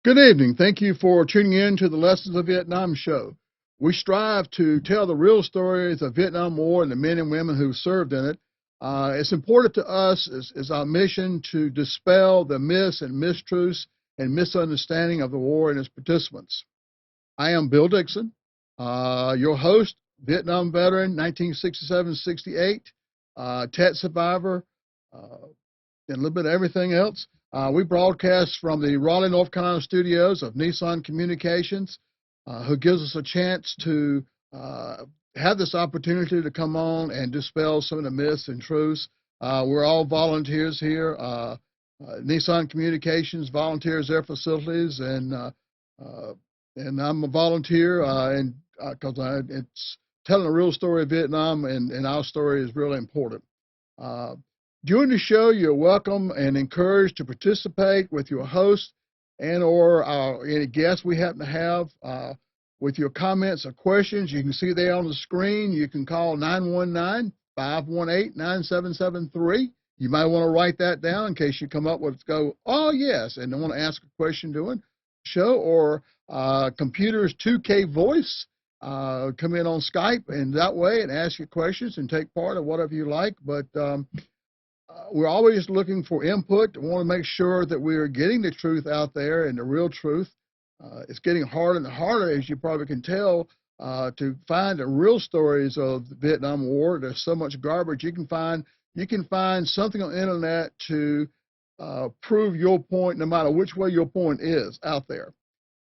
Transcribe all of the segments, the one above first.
Good evening. Thank you for tuning in to the Lessons of Vietnam show. We strive to tell the real stories of Vietnam War and the men and women who served in it. It's important to us as our mission to dispel the myths and mistruths and misunderstanding of the war and its participants. I am Bill Dixon, your host, Vietnam veteran, 1967-68, Tet survivor, and a little bit of everything else. We broadcast from the Raleigh, North Carolina studios of Nissan Communications, who gives us a chance to have this opportunity to come on and dispel some of the myths and truths. We're all volunteers here. Nissan Communications volunteers their facilities, and I'm a volunteer, and because it's telling a real story of Vietnam, and our story is really important. During the show, you're welcome and encouraged to participate with your host and or any guests we happen to have with your comments or questions. You can see there on the screen. You can call 919-518-9773. You might want to write that down in case you come up with oh, yes, and want to ask a question during the show, or Computer's 2K voice. Come in on Skype and that way and ask your questions and take part of whatever you like. But we're always looking for input. We want to make sure that we are getting the truth out there and the real truth. It's getting harder and harder, as you probably can tell, to find the real stories of the Vietnam War. There's so much garbage. You can find something on the internet to prove your point, no matter which way your point is out there.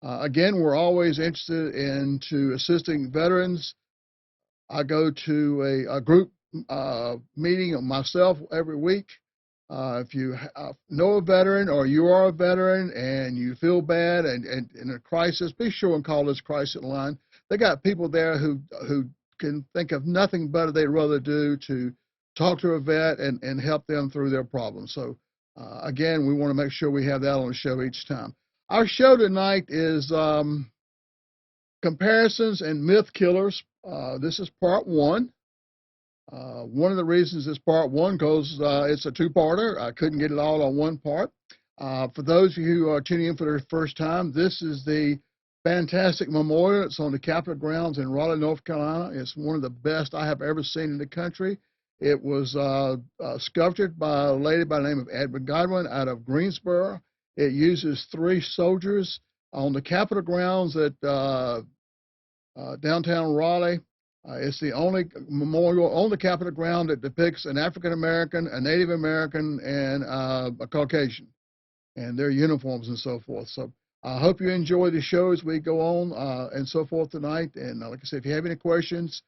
Again, we're always interested in assisting veterans. I go to a group meeting of myself every week. If you know a veteran or you are a veteran and you feel bad and in a crisis, be sure and call this crisis line. They got people there who can think of nothing better they'd rather do to talk to a vet and help them through their problems. So again, we want to make sure we have that on the show each time. Our show tonight is Comparisons and Myth Killers. This is part one. One of the reasons it's part one, because it's a two-parter. I couldn't get it all on one part. For those of you who are tuning in for the first time, this is the fantastic memorial. It's on the Capitol grounds in Raleigh, North Carolina. It's one of the best I have ever seen in the country. It was sculptured by a lady by the name of Edward Godwin out of Greensboro. It uses 3 soldiers on the Capitol grounds at downtown Raleigh. It's the only memorial on the Capitol ground that depicts an African American, a Native American, and a Caucasian, and their uniforms and so forth. So I hope you enjoy the show as we go on and so forth tonight. And like I said, if you have any questions,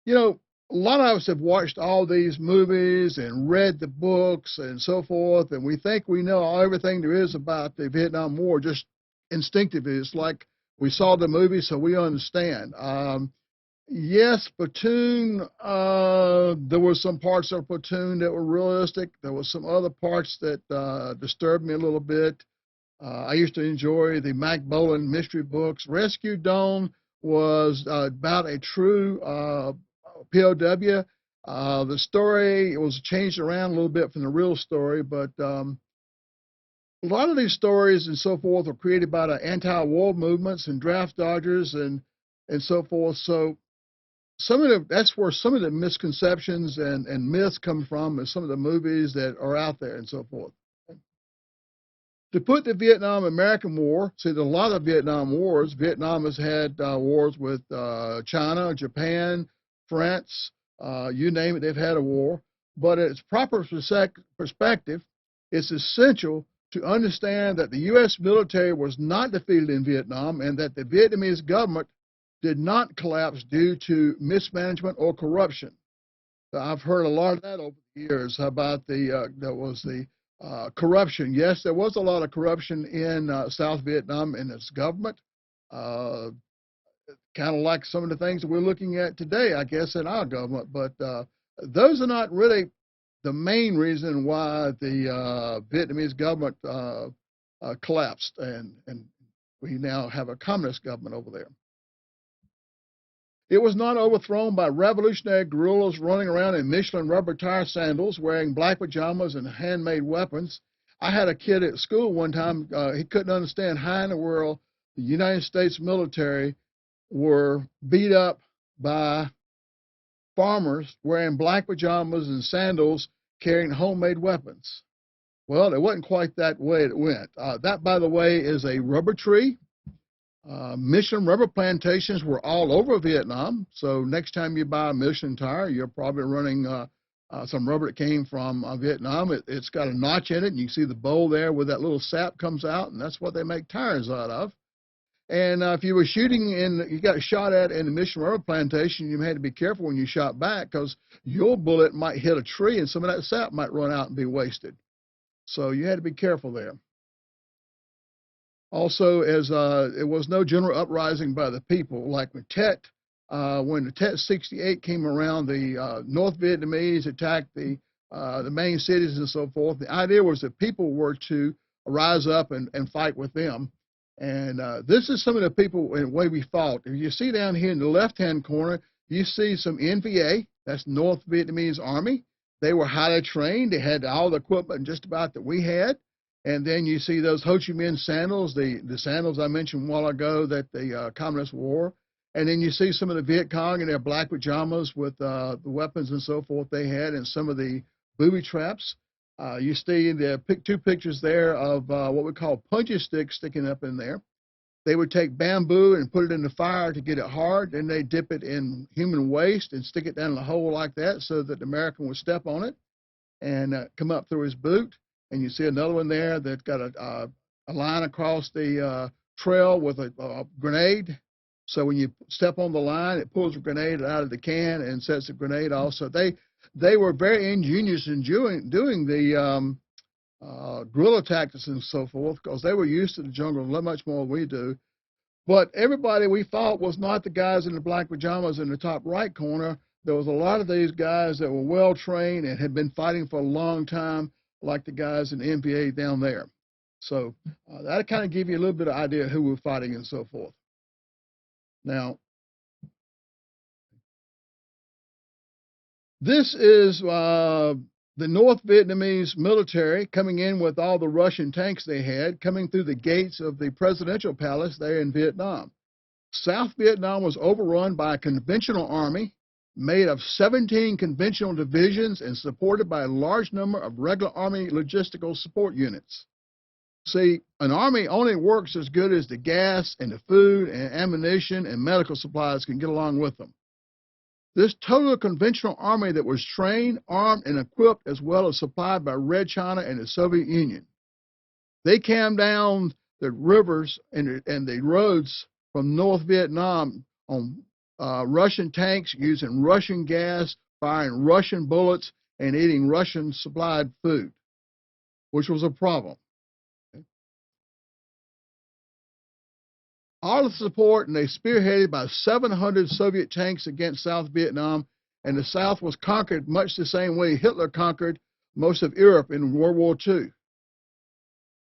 you know, a lot of us have watched all these movies and read the books and so forth, and we think we know everything there is about the Vietnam War just instinctively. It's like we saw the movie, so we understand. Yes, Platoon, there were some parts of Platoon that were realistic. There were some other parts that disturbed me a little bit. I used to enjoy the Mac Bolan mystery books. Rescue Dawn was about a true POW. The story was changed around a little bit from the real story, but a lot of these stories and so forth were created by the anti-war movements and draft dodgers and so forth. So that's where some of the misconceptions and myths come from, is some of the movies that are out there and so forth. To put the Vietnam-American War, see, there's a lot of Vietnam wars. Vietnam has had wars with China, Japan, France, you name it, they've had a war. But at its proper perspective, it's essential to understand that the U.S. military was not defeated in Vietnam, and that the Vietnamese government did not collapse due to mismanagement or corruption. I've heard a lot of that over the years about the corruption. Yes, there was a lot of corruption in South Vietnam in its government, kind of like some of the things that we're looking at today, I guess, in our government. But those are not really the main reason why the Vietnamese government collapsed, and we now have a communist government over there. It was not overthrown by revolutionary guerrillas running around in Michelin rubber tire sandals, wearing black pajamas and handmade weapons. I had a kid at school one time, he couldn't understand how in the world the United States military were beat up by farmers wearing black pajamas and sandals carrying homemade weapons. Well, it wasn't quite that way it went. That, by the way, is a rubber tree. Mission rubber plantations were all over Vietnam. So next time you buy a Mission tire, you're probably running some rubber that came from Vietnam. It's got a notch in it, and you can see the bowl there where that little sap comes out, and that's what they make tires out of. And if you were shooting you got shot at in the Mission rubber plantation, you had to be careful when you shot back because your bullet might hit a tree and some of that sap might run out and be wasted. So you had to be careful there. Also, as it was no general uprising by the people, like when the Tet 68 came around, the North Vietnamese attacked the main cities and so forth. The idea was that people were to rise up and fight with them. And this is some of the people in the way we fought. If you see down here in the left-hand corner, you see some NVA, that's North Vietnamese Army. They were highly trained. They had all the equipment just about that we had. And then you see those Ho Chi Minh sandals, the sandals I mentioned a while ago that the communists wore. And then you see some of the Viet Cong in their black pajamas with the weapons and so forth they had, and some of the booby traps. You see the two pictures there of what we call punji sticks sticking up in there. They would take bamboo and put it in the fire to get it hard. Then they dip it in human waste and stick it down in a hole like that so that the American would step on it and come up through his boot. And you see another one there that's got a line across the trail with a grenade. So when you step on the line, it pulls a grenade out of the can and sets a grenade off. So they were very ingenious in doing the guerrilla tactics and so forth because they were used to the jungle much more than we do. But everybody we fought was not the guys in the black pajamas in the top right corner. There was a lot of these guys that were well trained and had been fighting for a long time, like the guys in the NVA down there. So that'll kind of give you a little bit of idea who we're fighting and so forth. Now, this is the North Vietnamese military coming in with all the Russian tanks they had, coming through the gates of the presidential palace there in Vietnam. South Vietnam was overrun by a conventional army made of 17 conventional divisions and supported by a large number of regular army logistical support units. See, an army only works as good as the gas and the food and ammunition and medical supplies can get along with them. This total conventional army that was trained, armed, and equipped as well as supplied by Red China and the Soviet Union. They came down the rivers and the roads from North Vietnam on Russian tanks using Russian gas, firing Russian bullets, and eating Russian supplied food, which was a problem. All the support, and they spearheaded by 700 Soviet tanks against South Vietnam, and the South was conquered much the same way Hitler conquered most of Europe in World War II.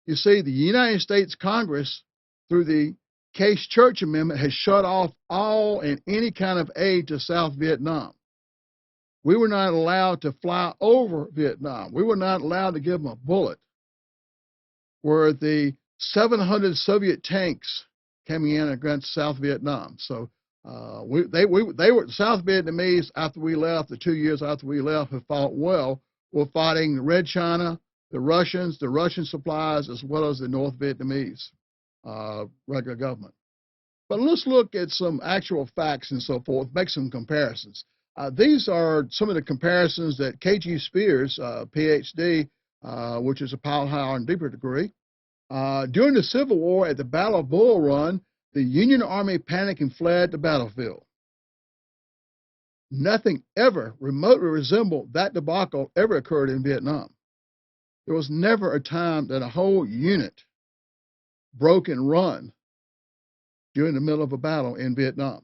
You see, the United States Congress, through the Case-Church Amendment, has shut off all and any kind of aid to South Vietnam. We were not allowed to fly over Vietnam. We were not allowed to give them a bullet. Where the 700 Soviet tanks coming in against South Vietnam. So they were South Vietnamese after we left, the 2 years after we left, who fought well, were fighting the Red China, the Russian supplies, as well as the North Vietnamese regular government. But let's look at some actual facts and so forth, make some comparisons. These are some of the comparisons that K.G. Spears, PhD, which is a Powell Higher and Deeper degree, during the Civil War at the Battle of Bull Run, the Union Army panicked and fled the battlefield. Nothing ever remotely resembled that debacle ever occurred in Vietnam. There was never a time that a whole unit broke and run during the middle of a battle in Vietnam.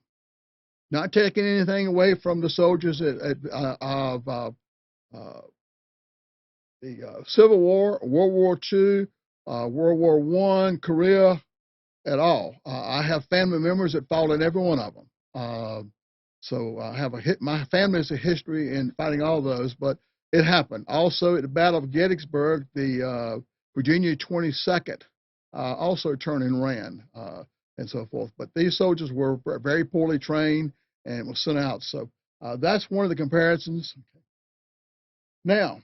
Not taking anything away from the soldiers of the Civil War, World War II, World War I, Korea, at all. I have family members that fought in every one of them. So I have my family has a history in fighting all those, but it happened. Also at the Battle of Gettysburg, the Virginia 22nd also turned and ran and so forth. But these soldiers were very poorly trained and was sent out. So that's one of the comparisons. Now,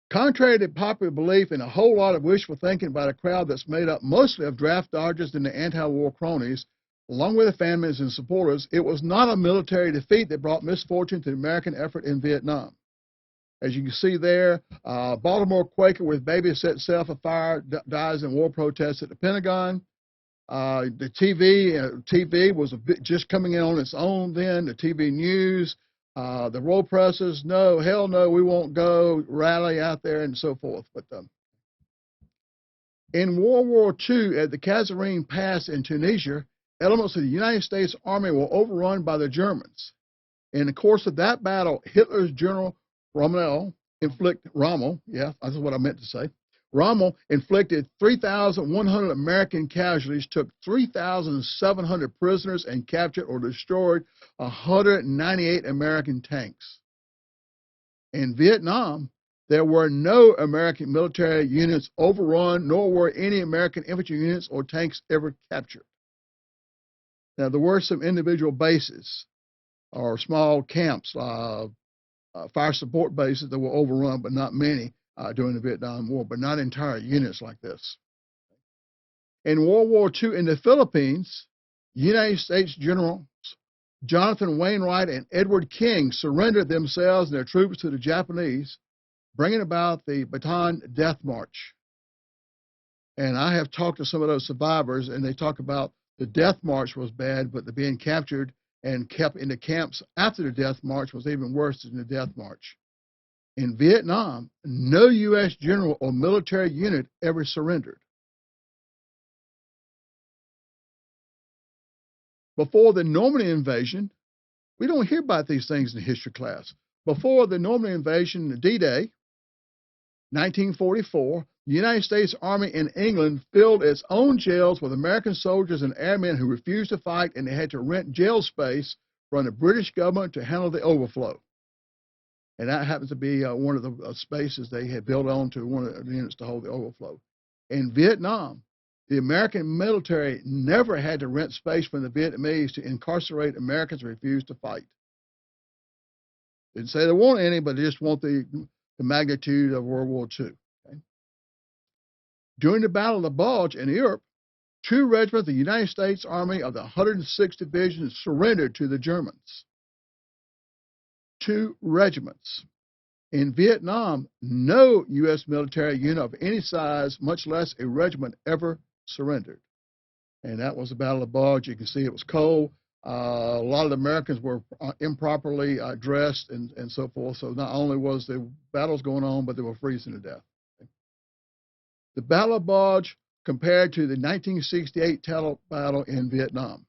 contrary to popular belief and a whole lot of wishful thinking by a crowd that's made up mostly of draft dodgers and the anti-war cronies, along with the families and supporters, it was not a military defeat that brought misfortune to the American effort in Vietnam. As you can see there, Baltimore Quaker with baby set self afire dies in war protests at the Pentagon. The TV was just coming in on its own then, the TV news, the roll presses, no, hell no, we won't go, rally out there and so forth. But in World War II, at the Kasserine Pass in Tunisia, elements of the United States Army were overrun by the Germans. In the course of that battle, Hitler's General Rommel, yeah, that's what I meant to say. Rommel inflicted 3,100 American casualties, took 3,700 prisoners, and captured or destroyed 198 American tanks. In Vietnam, there were no American military units overrun, nor were any American infantry units or tanks ever captured. Now, there were some individual bases or small camps, fire support bases that were overrun, but not many during the Vietnam War, but not entire units like this. In World War II in the Philippines, United States Generals Jonathan Wainwright and Edward King surrendered themselves and their troops to the Japanese, bringing about the Bataan Death March. And I have talked to some of those survivors, and they talk about the death march was bad, but the being captured and kept in the camps after the death march was even worse than the death march. In Vietnam, no U.S. general or military unit ever surrendered. Before the Normandy invasion, we don't hear about these things in history class. Before the Normandy invasion, D-Day, 1944, the United States Army in England filled its own jails with American soldiers and airmen who refused to fight, and they had to rent jail space from the British government to handle the overflow. And that happens to be one of the spaces they had built onto one of the units to hold the overflow. In Vietnam, the American military never had to rent space from the Vietnamese to incarcerate Americans who refused to fight. Didn't say they want any, but they just want the magnitude of World War II. Okay? During the Battle of the Bulge in Europe, 2 regiments of the United States Army of the 106th Division surrendered to the Germans. 2 regiments. In Vietnam, no U.S. military unit of any size, much less a regiment, ever surrendered. And that was the Battle of the Bulge. You can see it was cold. A lot of the Americans were improperly dressed and so forth. So not only was the battles going on, but they were freezing to death. Okay. The Battle of the Bulge compared to the 1968 battle in Vietnam.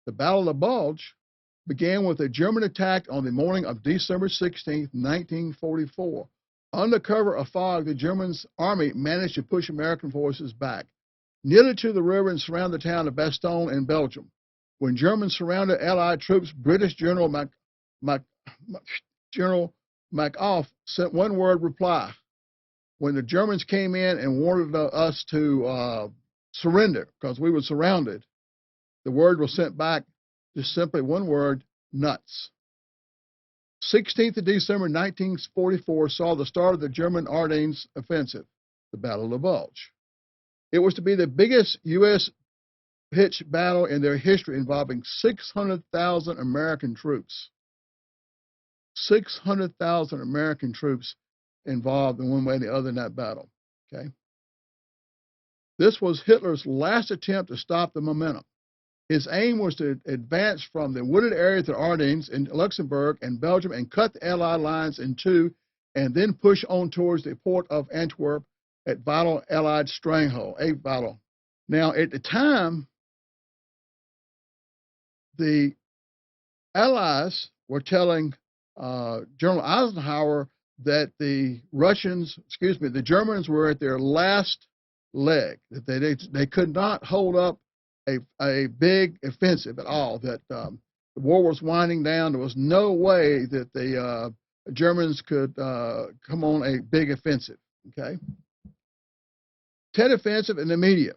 The Battle of the Bulge began with a German attack on the morning of December 16, 1944. Under cover of fog, the German army managed to push American forces back, nearly to the river, and surround the town of Bastogne in Belgium. When Germans surrounded Allied troops, British General MacAuliffe sent one word reply. When the Germans came in and wanted us to surrender because we were surrounded, the word was sent back, just simply one word: nuts. 16th of December 1944 saw the start of the German Ardennes Offensive, the Battle of the Bulge. It was to be the biggest U.S. pitched battle in their history, involving 600,000 American troops. 600,000 American troops involved in one way or the other in that battle. Okay? This was Hitler's last attempt to stop the momentum. His aim was to advance from the wooded area to Ardennes in Luxembourg and Belgium and cut the Allied lines in two, and then push on towards the port of Antwerp at vital Allied stranglehold, a vital. Now, at the time, the Allies were telling General Eisenhower that the Germans were at their last leg, that they could not hold up a big offensive at all, that the war was winding down. There was no way that the Germans could come on a big offensive, okay? Tet Offensive and the media.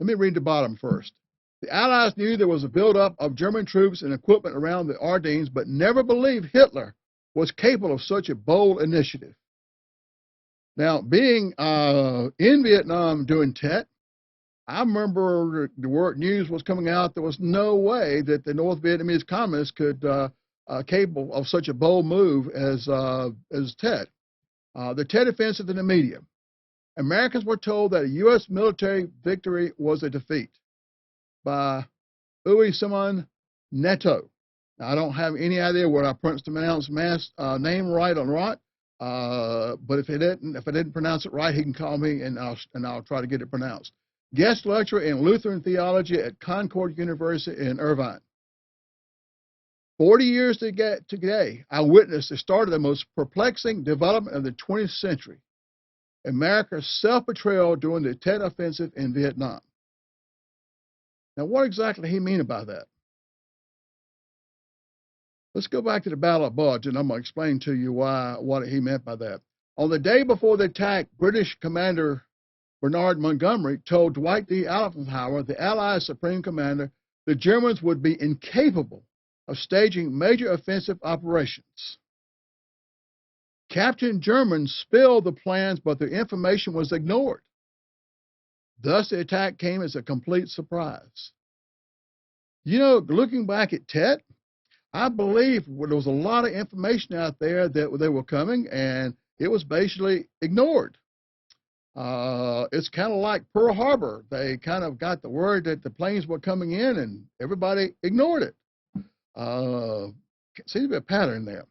Let me read the bottom first. The Allies knew there was a buildup of German troops and equipment around the Ardennes, but never believed Hitler was capable of such a bold initiative. Now, being in Vietnam during Tet, I remember the word news was coming out. There was no way that the North Vietnamese communists could capable of such a bold move as Tet. The Tet Offensive in the media. Americans were told that a U.S. military victory was a defeat by Uwe Simon Neto. Now, I don't have any idea whether I pronounced the name right or not, but if I didn't pronounce it right, he can call me and I'll try to get it pronounced. Guest lecturer in Lutheran theology at Concord University in Irvine. 40 years to get to today, I witnessed the start of the most perplexing development of the 20th century. America's self-betrayal during the Tet Offensive in Vietnam. Now, what exactly did he mean by that? Let's go back to the Battle of Bulge, and I'm going to explain to you what he meant by that. On the day before the attack, British Commander Bernard Montgomery told Dwight D. Eisenhower, the Allied Supreme Commander, the Germans would be incapable of staging major offensive operations. Captain Germans spilled the plans, but their information was ignored. Thus, the attack came as a complete surprise. You know, looking back at Tet, I believe there was a lot of information out there that they were coming, and it was basically ignored. It's kind of like Pearl Harbor. They kind of got the word that the planes were coming in, and everybody ignored it. Seems to be a pattern there.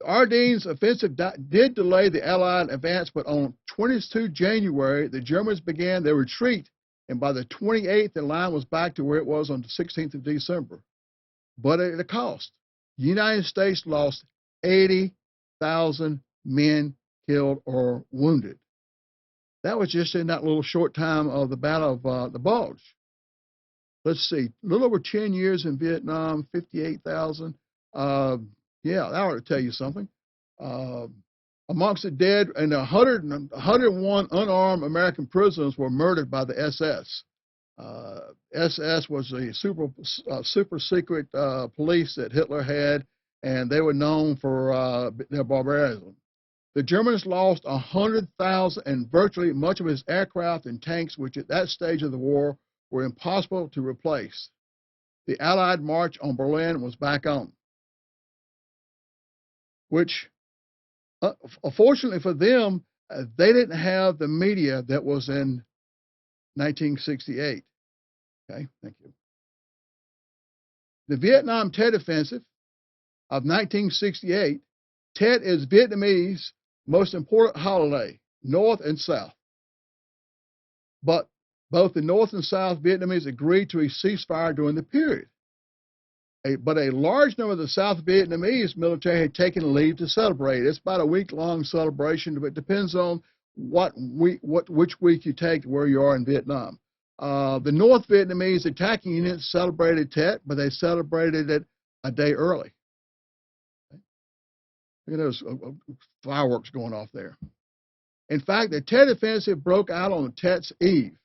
The Ardennes Offensive did delay the Allied advance, but on 22 January, the Germans began their retreat, and by the 28th, the line was back to where it was on the 16th of December. But at a cost. The United States lost 80,000 men killed or wounded. That was just in that little short time of the Battle of the Bulge. Let's see, a little over 10 years in Vietnam, 58,000. Yeah, that ought to tell you something. Amongst the dead, and 101 unarmed American prisoners were murdered by the SS. SS was a super secret police that Hitler had, and they were known for their barbarism. The Germans lost 100,000 and virtually much of his aircraft and tanks, which at that stage of the war were impossible to replace. The Allied march on Berlin was back on, which, unfortunately for them, they didn't have the media that was in 1968. Okay, thank you. The Vietnam Tet Offensive of 1968, Tet is Vietnamese most important holiday, North and South. But both the North and South Vietnamese agreed to a ceasefire during the period. But a large number of the South Vietnamese military had taken leave to celebrate. It's about a week-long celebration, but it depends on which week you take where you are in Vietnam. The North Vietnamese attacking units celebrated Tet, but they celebrated it a day early. Look at those fireworks going off there. In fact, the Tet Offensive broke out on Tet's eve.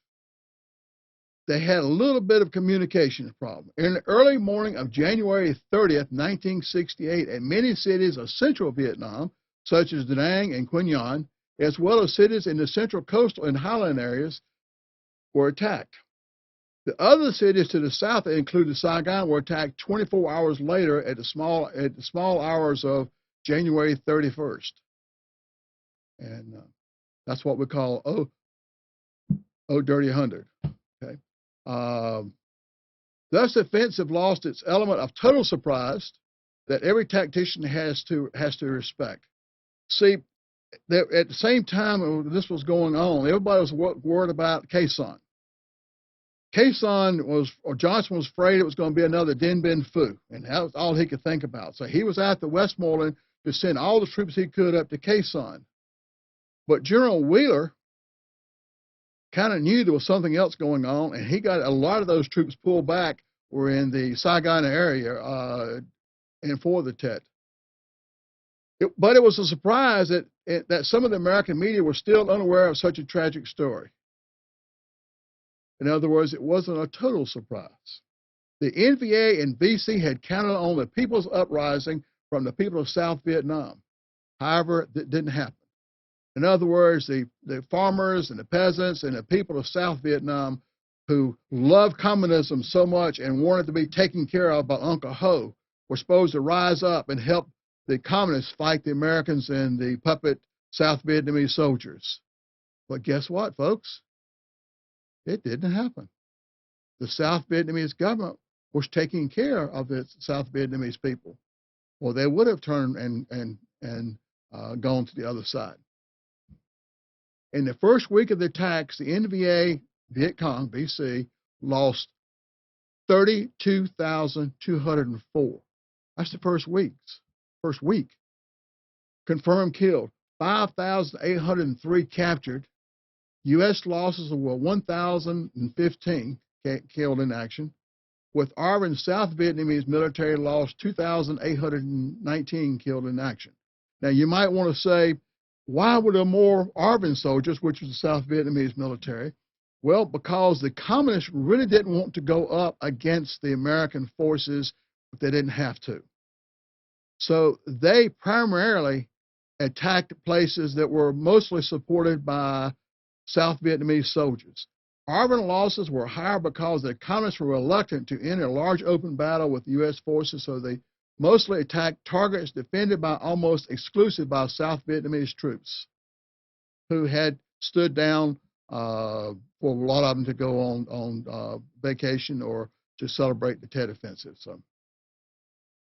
They had a little bit of communication problem. In the early morning of January 30th, 1968, in many cities of central Vietnam, such as Da Nang and Quy Nhon, as well as cities in the central coastal and highland areas, were attacked. The other cities to the south that included Saigon were attacked 24 hours later at the small hours of January 31st. And that's what we call Oh Dirty 100. Okay. Thus, the offensive lost its element of total surprise that every tactician has to respect. See, at the same time this was going on, everybody was worried about Khe Sanh. Johnson was afraid it was going to be another Dien Bien Phu, and that was all he could think about. So he was out to Westmoreland to send all the troops he could up to Khe Sanh. But General Wheeler kind of knew there was something else going on, and he got a lot of those troops pulled back were in the Saigon area and for the Tet. But it was a surprise that some of the American media were still unaware of such a tragic story. In other words, it wasn't a total surprise. The NVA and VC had counted on the people's uprising from the people of South Vietnam. However, that didn't happen. In other words, the farmers and the peasants and the people of South Vietnam who loved communism so much and wanted to be taken care of by Uncle Ho were supposed to rise up and help the communists fight the Americans and the puppet South Vietnamese soldiers. But guess what, folks? It didn't happen. The South Vietnamese government was taking care of the South Vietnamese people, or they would have turned and gone to the other side. In the first week of the attacks, the NVA, Viet Cong, VC, lost 32,204. That's the first week. Confirmed killed, 5,803 captured. U.S. losses were 1,015 killed in action, with Ardennes South Vietnamese military lost 2,819 killed in action. Now, you might want to say, why were there more Ardennes soldiers, which was the South Vietnamese military? Well, because the communists really didn't want to go up against the American forces, but they didn't have to. So they primarily attacked places that were mostly supported by South Vietnamese soldiers. Ardennes losses were higher because the communists were reluctant to enter a large open battle with U.S. forces, so they mostly attacked targets defended by almost exclusively by South Vietnamese troops who had stood down for a lot of them to go on vacation or to celebrate the Tet Offensive. So,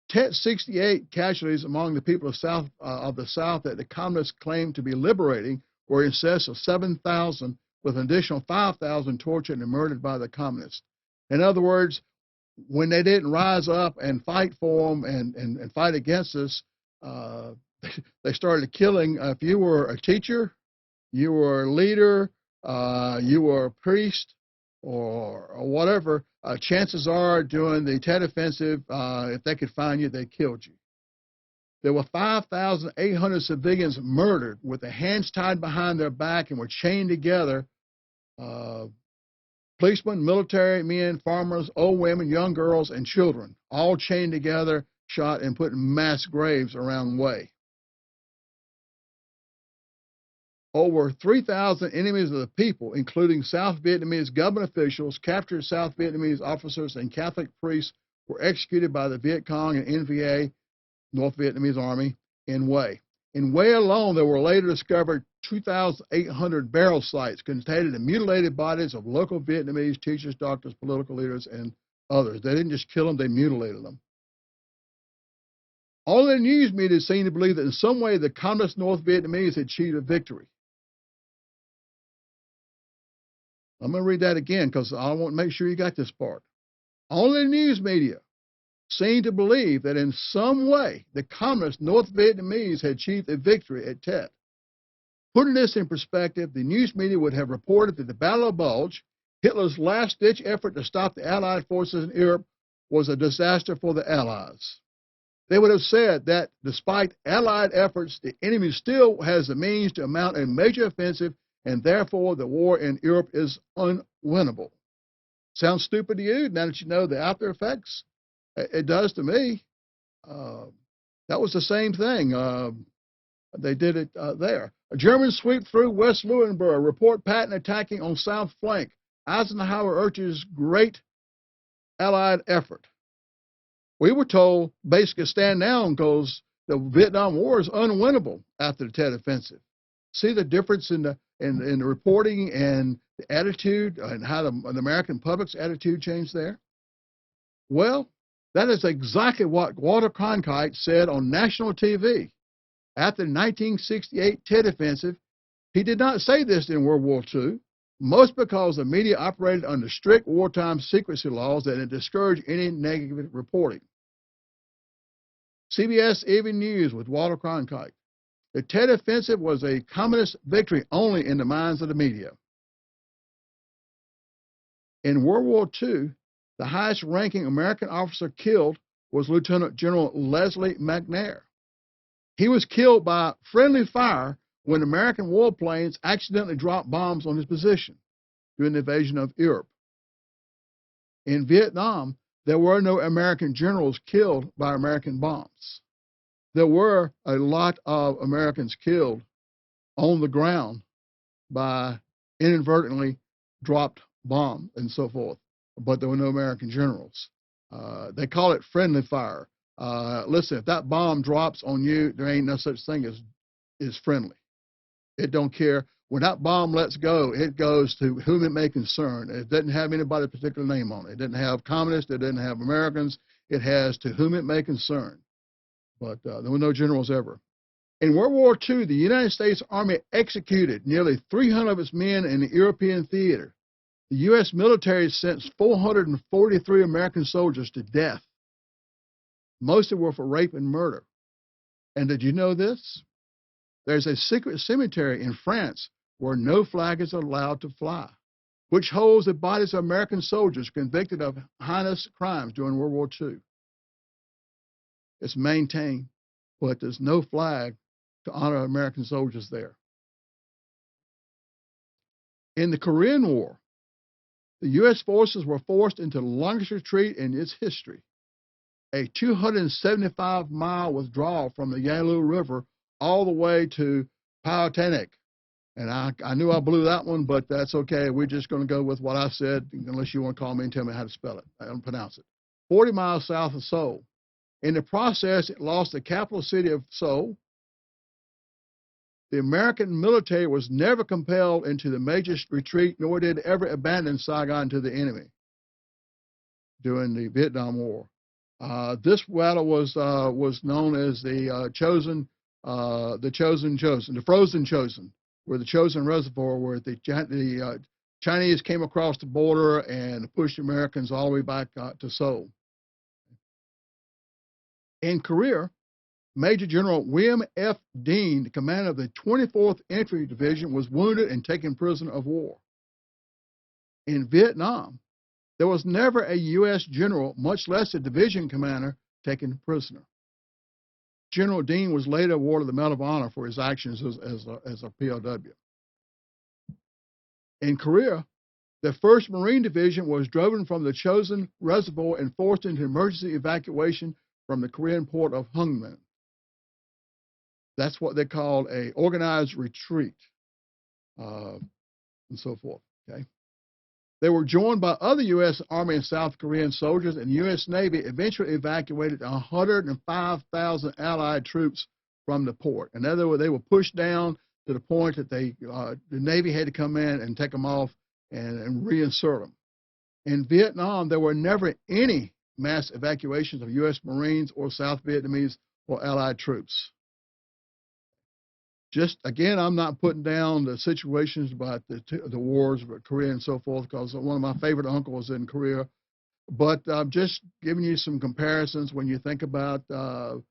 Tet 68 casualties among the people of the South that the communists claimed to be liberating were in excess of 7,000, with an additional 5,000 tortured and murdered by the communists. In other words, when they didn't rise up and fight for them and fight against us, they started killing. If you were a teacher, you were a leader, you were a priest, or whatever, chances are during the Tet Offensive, if they could find you, they killed you. There were 5,800 civilians murdered with their hands tied behind their back and were chained together. Policemen, military men, farmers, old women, young girls, and children, all chained together, shot, and put in mass graves around Way. Over 3,000 enemies of the people, including South Vietnamese government officials, captured South Vietnamese officers, and Catholic priests were executed by the Viet Cong and NVA, North Vietnamese Army, in Way. In Way alone, there were later discovered 2,800 burial sites containing the mutilated bodies of local Vietnamese teachers, doctors, political leaders, and others. They didn't just kill them, they mutilated them. All the news media seemed to believe that in some way the communist North Vietnamese had achieved a victory. I'm going to read that again because I want to make sure you got this part. All the news media seemed to believe that in some way the communist North Vietnamese had achieved a victory at Tet. Putting this in perspective, the news media would have reported that the Battle of Bulge, Hitler's last-ditch effort to stop the Allied forces in Europe, was a disaster for the Allies. They would have said that despite Allied efforts, the enemy still has the means to mount a major offensive, and therefore the war in Europe is unwinnable. Sounds stupid to you now that you know the after effects? It does to me. That was the same thing. They did it there. A German sweep through West Lauenburg. Report Patton attacking on south flank. Eisenhower urges great Allied effort. We were told basically stand down because the Vietnam War is unwinnable after the Tet Offensive. See the difference in the reporting and the attitude and how the American public's attitude changed there? Well, that is exactly what Walter Cronkite said on national TV. After the 1968 Tet Offensive, he did not say this in World War II, most because the media operated under strict wartime secrecy laws that had discouraged any negative reporting. CBS Evening News with Walter Cronkite. The Tet Offensive was a communist victory only in the minds of the media. In World War II, the highest-ranking American officer killed was Lieutenant General Leslie McNair. He was killed by friendly fire when American warplanes accidentally dropped bombs on his position during the invasion of Europe. In Vietnam, there were no American generals killed by American bombs. There were a lot of Americans killed on the ground by inadvertently dropped bombs and so forth, but there were no American generals. They call it friendly fire. Listen, if that bomb drops on you, there ain't no such thing as friendly. It don't care. When that bomb lets go, it goes to whom it may concern. It doesn't have anybody's particular name on it. It doesn't have communists. It doesn't have Americans. It has to whom it may concern. But there were no generals ever. In World War II, the United States Army executed nearly 300 of its men in the European theater. The U.S. military sentenced 443 American soldiers to death. Most of them were for rape and murder. And did you know this? There's a secret cemetery in France where no flag is allowed to fly, which holds the bodies of American soldiers convicted of heinous crimes during World War II. It's maintained, but there's no flag to honor American soldiers there. In the Korean War, the U.S. forces were forced into the longest retreat in its history, a 275-mile withdrawal from the Yalu River all the way to Powhatan. And I knew I blew that one, but that's okay. We're just going to go with what I said, unless you want to call me and tell me how to spell it. I don't pronounce it. 40 miles south of Seoul. In the process, it lost the capital city of Seoul. The American military was never compelled into the major retreat, nor did it ever abandon Saigon to the enemy during the Vietnam War. This battle was known as the frozen chosen, where the chosen reservoir, where the Chinese came across the border and pushed Americans all the way back to Seoul. In Korea, Major General William F. Dean, the commander of the 24th Infantry Division, was wounded and taken prisoner of war. In Vietnam, there was never a U.S. general, much less a division commander, taken prisoner. General Dean was later awarded the Medal of Honor for his actions as a POW. In Korea, the 1st Marine Division was driven from the chosen reservoir and forced into emergency evacuation from the Korean port of Hungman. That's what they called an organized retreat, and so forth. Okay. They were joined by other U.S. Army and South Korean soldiers, and the U.S. Navy eventually evacuated 105,000 Allied troops from the port. In other words, they were pushed down to the point that the Navy had to come in and take them off and reinsert them. In Vietnam, there were never any mass evacuations of U.S. Marines or South Vietnamese or Allied troops. Just again, I'm not putting down the situations about the wars with Korea and so forth, because one of my favorite uncles in Korea. But I'm just giving you some comparisons when you think about the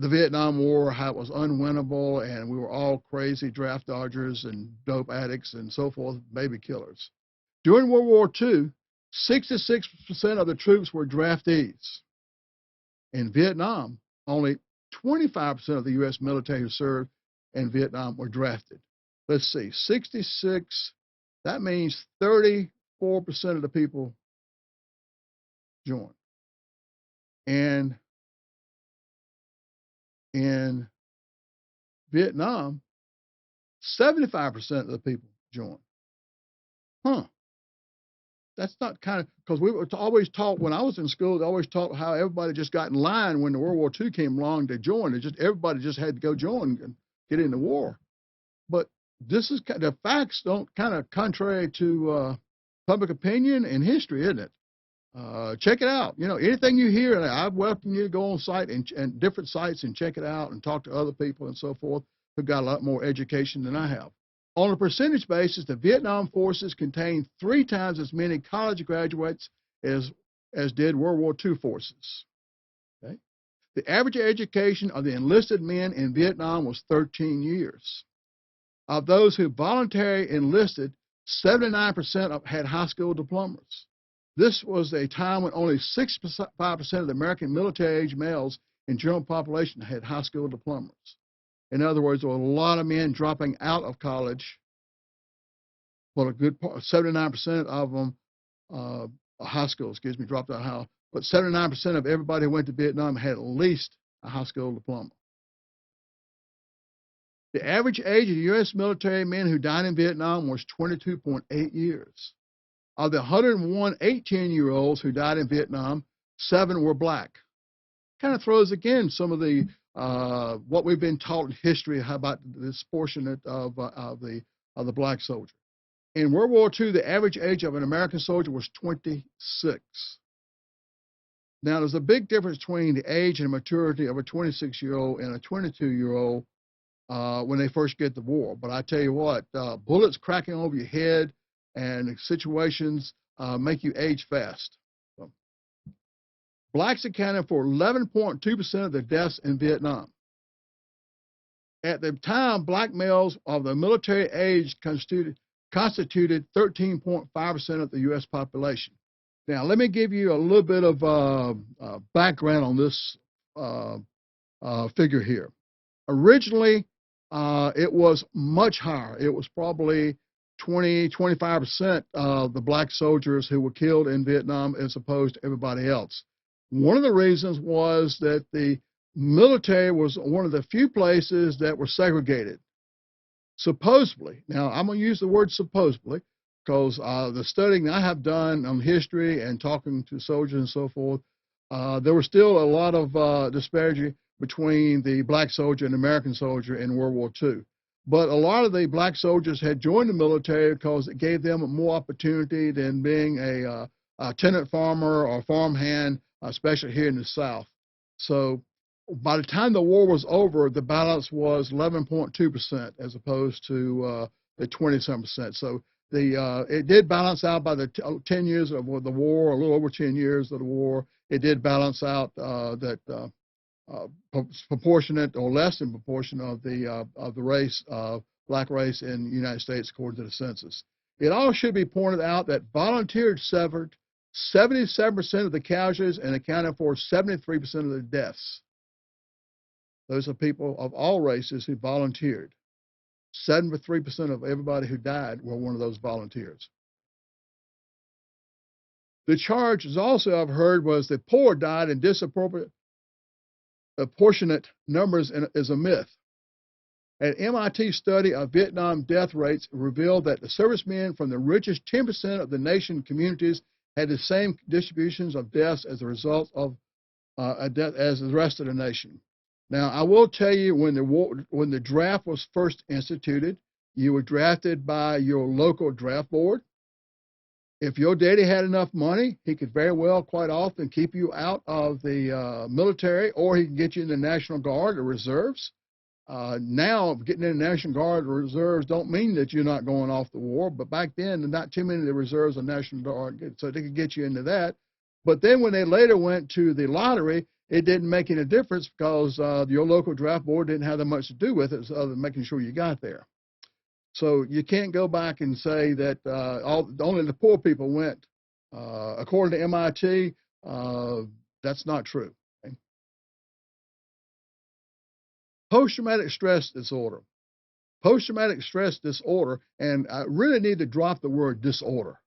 Vietnam War, how it was unwinnable, and we were all crazy draft dodgers and dope addicts and so forth, baby killers. During World War II, 66% of the troops were draftees. In Vietnam, only 25% of the U.S. military who served in Vietnam were drafted. Let's see, 66, that means 34% of the people joined. And in Vietnam, 75% of the people joined. That's not kind of, because we were always taught, when I was in school, they always taught how everybody just got in line when the World War II came along to join. Everybody just had to go join and get in the war. But this is, the facts don't kind of contrary to public opinion and history, isn't it? Check it out. You know, anything you hear, I welcome you to go on site and different sites and check it out and talk to other people and so forth who've got a lot more education than I have. On a percentage basis, the Vietnam forces contained 3 times as many college graduates as did World War II forces. Okay? The average education of the enlisted men in Vietnam was 13 years. Of those who voluntarily enlisted, 79% had high school diplomas. This was a time when only 65% of the American military-age males in general population had high school diplomas. In other words, there were a lot of men dropping out of college, but a good part, 79% of them high school, excuse me, dropped out of high school. But 79% of everybody who went to Vietnam had at least a high school diploma. The average age of U.S. military men who died in Vietnam was 22.8 years. Of the 101 18-year-olds who died in Vietnam, 7 were black. Kind of throws again some of the what we've been taught in history about the disproportionate of the black soldier. In World War II, the average age of an American soldier was 26. Now, there's a big difference between the age and maturity of a 26-year-old and a 22-year-old when they first get to war. But I tell you what, bullets cracking over your head and situations make you age fast. So, blacks accounted for 11.2% of the deaths in Vietnam. At the time, black males of the military age constituted 13.5% of the U.S. population. Now, let me give you a little bit of background on this figure here. Originally, it was much higher. It was probably 25% of the black soldiers who were killed in Vietnam as opposed to everybody else. One of the reasons was that the military was one of the few places that were segregated. Supposedly, now I'm going to use the word supposedly because the studying I have done on history and talking to soldiers and so forth, there was still a lot of disparity between the black soldier and the American soldier in World War II. But a lot of the black soldiers had joined the military because it gave them more opportunity than being a tenant farmer or farmhand, especially here in the South. So by the time the war was over, the balance was 11.2% as opposed to the 20-some%. So it did balance out by the 10 years of the war, a little over 10 years of the war. It did balance out that proportionate or less than proportion of the race, black race in the United States according to the census. It all should be pointed out that volunteers suffered 77% of the casualties and accounted for 73% of the deaths. Those are people of all races who volunteered. 73% of everybody who died were one of those volunteers. The charge is also, I've heard, was that poor died in disproportionate numbers is a myth. An MIT study of Vietnam death rates revealed that the servicemen from the richest 10% of the nation communities had the same distributions of deaths as a result of as the rest of the nation. Now, I will tell you, when the draft was first instituted, you were drafted by your local draft board. If your daddy had enough money, he could very well, quite often, keep you out of the military, or he could get you in the National Guard or reserves. Now, getting in the National Guard or reserves don't mean that you're not going off the war, but back then, not too many of the reserves or National Guard, so they could get you into that. But then when they later went to the lottery, it didn't make any difference because your local draft board didn't have that much to do with it other than making sure you got there. So you can't go back and say that only the poor people went. According to MIT, that's not true. Okay? Post-traumatic stress disorder. Post-traumatic stress disorder, and I really need to drop the word disorder.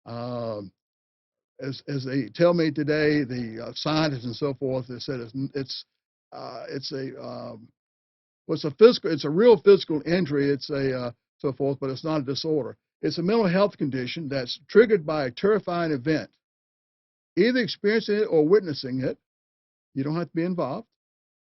As they tell me today, the scientists and so forth, they said it's a real physical injury. It's a so forth, but it's not a disorder. It's a mental health condition that's triggered by a terrifying event. Either experiencing it or witnessing it, you don't have to be involved.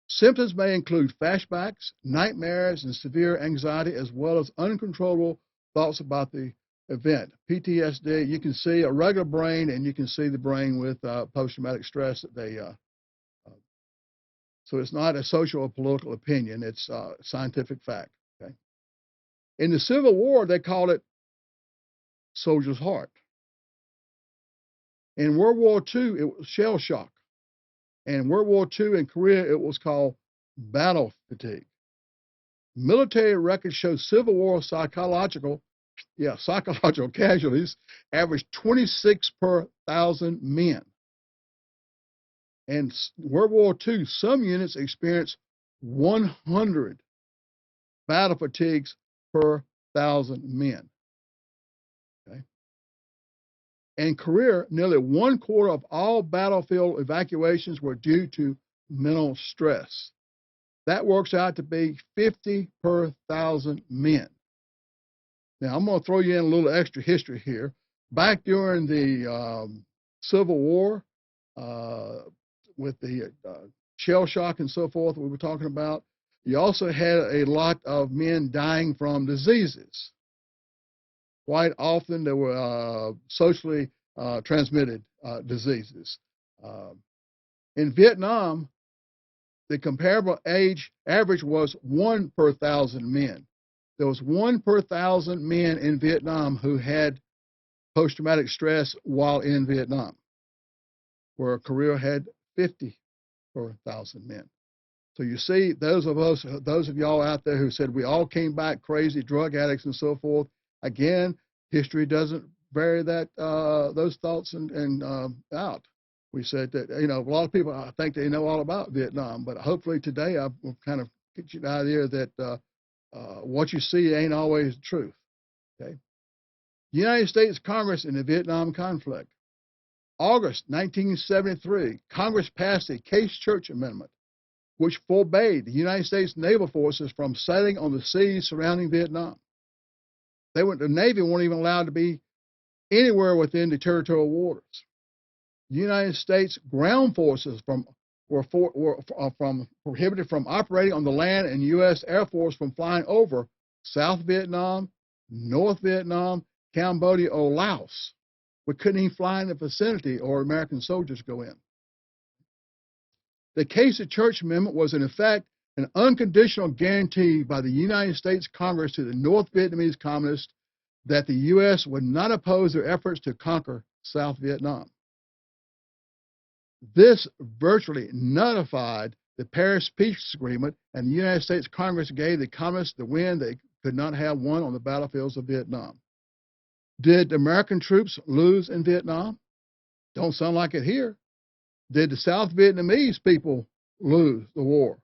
Symptoms may include flashbacks, nightmares, and severe anxiety, as well as uncontrollable thoughts about the event. PTSD, you can see a regular brain, and you can see the brain with post-traumatic stress that they so it's not a social or political opinion, it's scientific fact. Okay? In the Civil War, they called it soldier's heart. In World War II, it was shell shock. And in World War II in Korea, it was called battle fatigue. Military records show Civil War psychological casualties averaged 26 per 1,000 men. And World War II, some units experienced 100 battle fatigues per 1,000 men. Okay? In Korea, nearly 1/4 of all battlefield evacuations were due to mental stress. That works out to be 50 per 1,000 men. Now, I'm going to throw you in a little extra history here. Back during the Civil War, uh, with the shell shock and so forth we were talking about, you also had a lot of men dying from diseases. Quite often, there were socially transmitted diseases. Uh, in Vietnam, the comparable age average was 1 per 1,000 men. There was 1 per 1,000 men in Vietnam who had post-traumatic stress while in Vietnam, where Korea had 50 per 1,000 men. So you see, those of y'all out there who said we all came back crazy, drug addicts and so forth, again, history doesn't vary that those thoughts and out. We said that, you know, a lot of people, I think they know all about Vietnam, but hopefully today I will kind of get you the idea that what you see ain't always the truth. Okay. United States Congress in the Vietnam conflict. August 1973, Congress passed a Case Church Amendment, which forbade the United States naval forces from sailing on the seas surrounding Vietnam. The Navy weren't even allowed to be anywhere within the territorial waters. The United States ground forces were prohibited from operating on the land, and U.S. Air Force from flying over South Vietnam, North Vietnam, Cambodia, or Laos. We couldn't even fly in the vicinity or American soldiers go in. The Case of Church Amendment was, in effect, an unconditional guarantee by the United States Congress to the North Vietnamese communists that the U.S. would not oppose their efforts to conquer South Vietnam. This virtually nullified the Paris Peace Agreement, and the United States Congress gave the communists the win they could not have won on the battlefields of Vietnam. Did American troops lose in Vietnam? Don't sound like it here. Did the South Vietnamese people lose the war?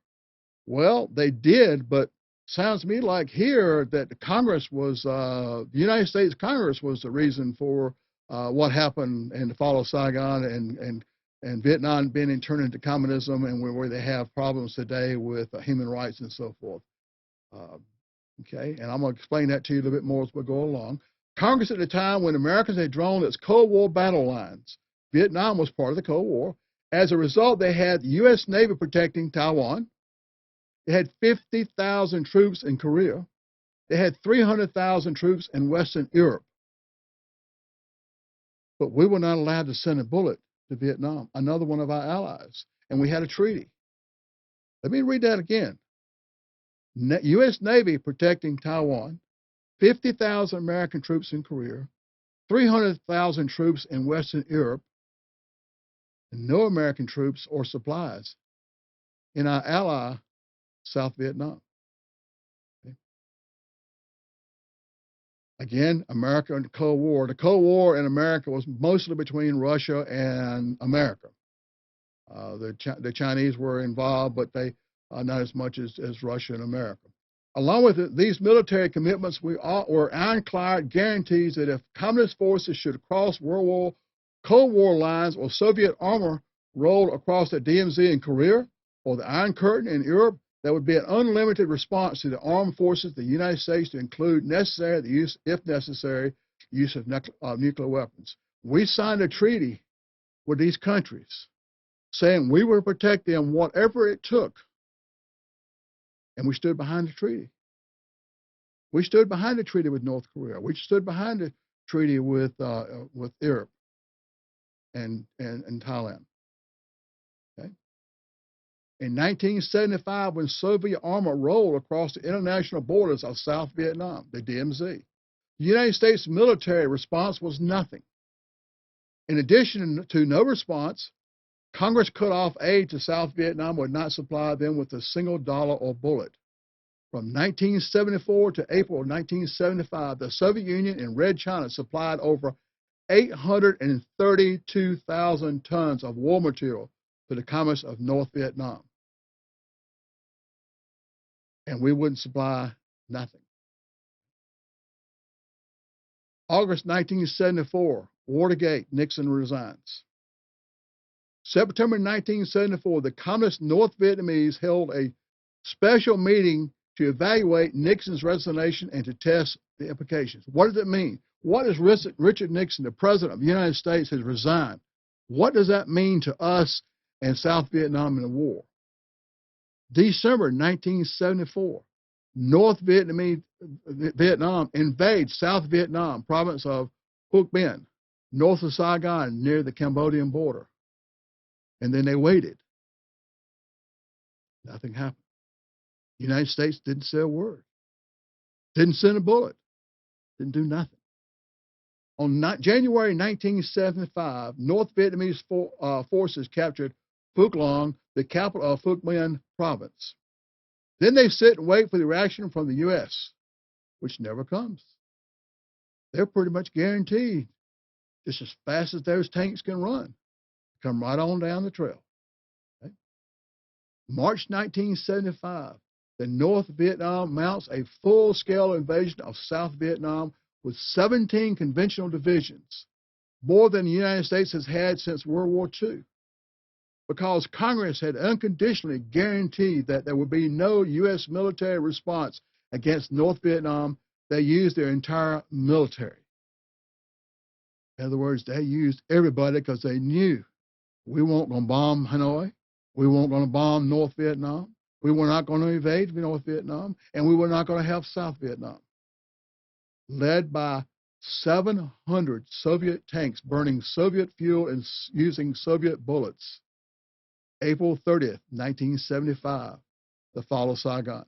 Well, they did, but sounds to me like here that the Congress was, the United States Congress was the reason for what happened in the fall of Saigon and Vietnam being turned into communism, and where they have problems today with human rights and so forth. Okay, and I'm going to explain that to you a little bit more as we go along. Congress at the time when Americans had drawn its Cold War battle lines, Vietnam was part of the Cold War. As a result, they had the U.S. Navy protecting Taiwan. They had 50,000 troops in Korea. They had 300,000 troops in Western Europe. But we were not allowed to send a bullet to Vietnam, another one of our allies, and we had a treaty. Let me read that again. U.S. Navy protecting Taiwan, 50,000 American troops in Korea, 300,000 troops in Western Europe, and no American troops or supplies in our ally, South Vietnam. Okay. Again, America and the Cold War. The Cold War in America was mostly between Russia and America. The Chinese were involved, but they not as much as Russia and America. Along with these military commitments, were ironclad guarantees that if communist forces should cross Cold War lines or Soviet armor rolled across the DMZ in Korea or the Iron Curtain in Europe, there would be an unlimited response to the armed forces of the United States to include if necessary, the use of nuclear weapons. We signed a treaty with these countries saying we would protect them whatever it took. And we stood behind the treaty. We stood behind the treaty with North Korea. We stood behind the treaty with Europe and Thailand. Okay. In 1975, when Soviet armor rolled across the international borders of South Vietnam, the DMZ, the United States military response was nothing. In addition to no response, Congress cut off aid to South Vietnam, would not supply them with a single dollar or bullet. From 1974 to April 1975, the Soviet Union and Red China supplied over 832,000 tons of war material to the communists of North Vietnam. And we wouldn't supply nothing. August 1974, Watergate, Nixon resigns. September 1974, the Communist North Vietnamese held a special meeting to evaluate Nixon's resignation and to test the implications. What does it mean? What is Richard Nixon, the President of the United States, has resigned? What does that mean to us and South Vietnam in the war? December 1974, North Vietnam invades South Vietnam, province of Phuoc Binh, north of Saigon, near the Cambodian border. And then they waited. Nothing happened. The United States didn't say a word, didn't send a bullet, didn't do nothing. On January 1975, North Vietnamese forces captured Phuoc Long, the capital of Phuoc Minh province. Then they sit and wait for the reaction from the U.S., which never comes. They're pretty much guaranteed, just as fast as those tanks can run, come right on down the trail. Okay? March 1975, the North Vietnam mounts a full-scale invasion of South Vietnam with 17 conventional divisions, more than the United States has had since World War II. Because Congress had unconditionally guaranteed that there would be no U.S. military response against North Vietnam, they used their entire military. In other words, they used everybody because they knew we weren't going to bomb Hanoi, we weren't going to bomb North Vietnam, we were not going to invade North Vietnam, and we were not going to help South Vietnam. Led by 700 Soviet tanks burning Soviet fuel and using Soviet bullets. April 30th, 1975, the fall of Saigon,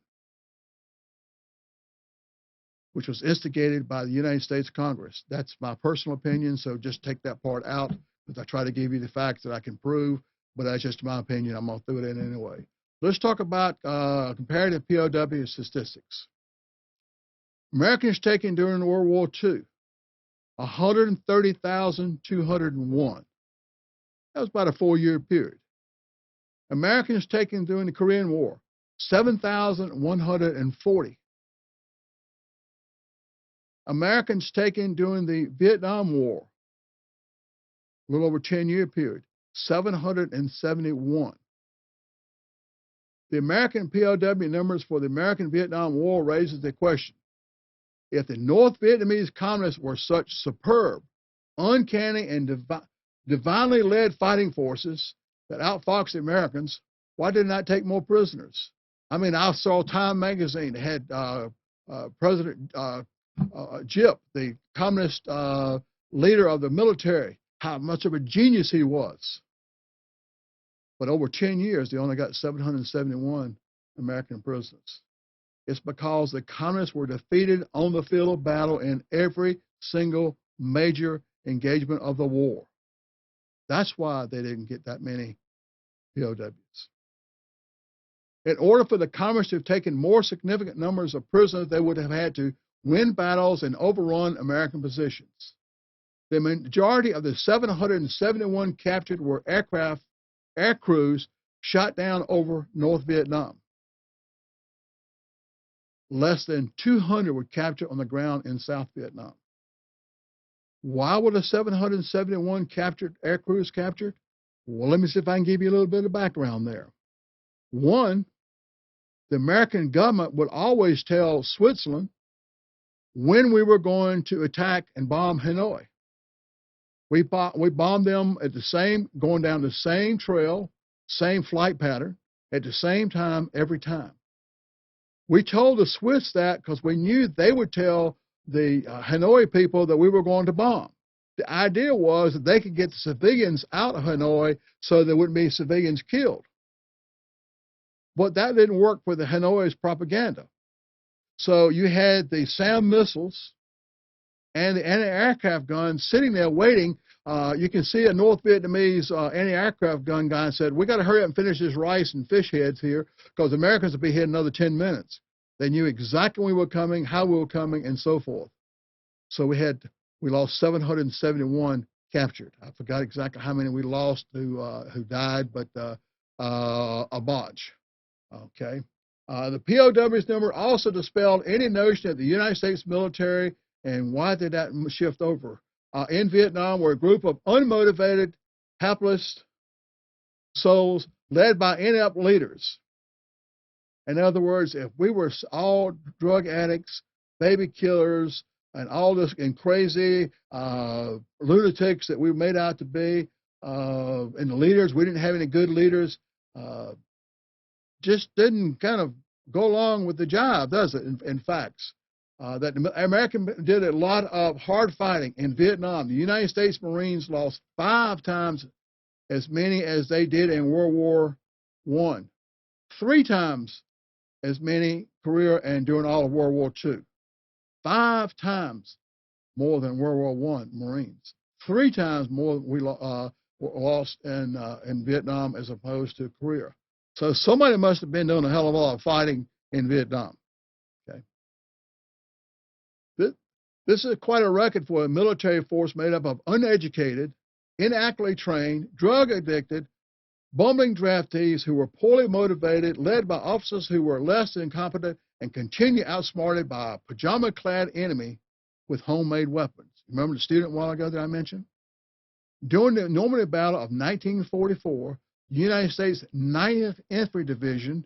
which was instigated by the United States Congress. That's my personal opinion, so just take that part out, because I try to give you the facts that I can prove, but that's just my opinion. I'm going to throw it in anyway. Let's talk about comparative POW statistics. Americans taken during World War II, 130,201. That was about a 4-year period. Americans taken during the Korean War, 7,140. Americans taken during the Vietnam War, a little over 10-year period, 771. The American POW numbers for the American Vietnam War raises the question: if the North Vietnamese communists were such superb, uncanny, and divinely led fighting forces that outfoxed the Americans, why did not take more prisoners? I mean, I saw Time magazine had President Jip, the communist leader of the military, how much of a genius he was. But over 10 years, they only got 771 American prisoners. It's because the communists were defeated on the field of battle in every single major engagement of the war. That's why they didn't get that many POWs. In order for the communists to have taken more significant numbers of prisoners, they would have had to win battles and overrun American positions. The majority of the 771 captured were air crews shot down over North Vietnam. Less than 200 were captured on the ground in South Vietnam. Why were the 771 air crews captured? Well, let me see if I can give you a little bit of background there. One, the American government would always tell Switzerland when we were going to attack and bomb Hanoi. We bombed them at the same, going down the same trail, same flight pattern, at the same time every time. We told the Swiss that because we knew they would tell the Hanoi people that we were going to bomb. The idea was that they could get the civilians out of Hanoi so there wouldn't be civilians killed. But that didn't work for the Hanoi's propaganda. So you had the SAM missiles and the anti-aircraft guns sitting there waiting. You can see a North Vietnamese anti-aircraft gun guy said, we got to hurry up and finish this rice and fish heads here because the Americans will be here in another 10 minutes. They knew exactly when we were coming, how we were coming, and so forth. So we lost 771 captured. I forgot exactly how many we lost who died, but a bunch. Okay. The POWs number also dispelled any notion that the United States military, and why did that shift over? in Vietnam were a group of unmotivated, hapless souls led by inept leaders. In other words, if we were all drug addicts, baby killers, and all this and crazy lunatics that we were made out to be, and the leaders, we didn't have any good leaders, just didn't kind of go along with the job, does it? In facts, that the American did a lot of hard fighting in Vietnam. The United States Marines lost 5 times as many as they did in World War I, 3 times as many career and during all of World War II. 5 times more than World War I Marines. 3 times more we lost in Vietnam as opposed to Korea. So somebody must have been doing a hell of a lot of fighting in Vietnam. Okay. This is quite a record for a military force made up of uneducated, inaccurately trained, drug addicted, bumbling draftees who were poorly motivated, led by officers who were less than competent, and continue outsmarted by a pajama-clad enemy with homemade weapons. Remember the student a while ago that I mentioned? During the Normandy Battle of 1944, the United States 90th Infantry Division,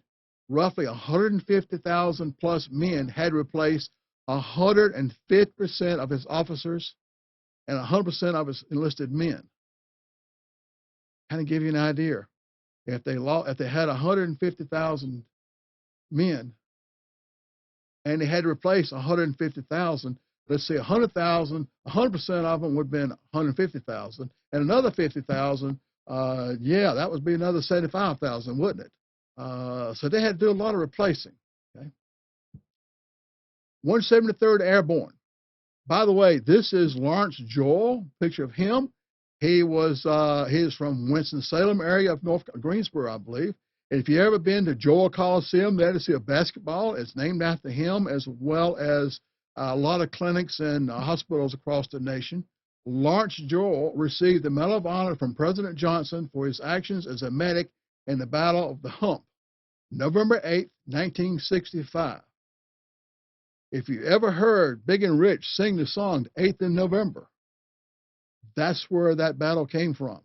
roughly 150,000 plus men, had replaced 150% of its officers and 100% of its enlisted men. Kind of give you an idea. If they had 150,000 men and they had to replace 150,000, let's say 100,000, 100% of them would have been 150,000, and another 50,000, yeah, that would be another 75,000, wouldn't it? So they had to do a lot of replacing. Okay? 173rd Airborne. By the way, this is Lawrence Joel, picture of him. He is from Winston-Salem area of North Greensboro, I believe. And if you've ever been to Joel Coliseum there to see a basketball, it's named after him, as well as a lot of clinics and hospitals across the nation. Lawrence Joel received the Medal of Honor from President Johnson for his actions as a medic in the Battle of the Hump, November 8, 1965. If you ever heard Big and Rich sing the song 8th in November, that's where that battle came from.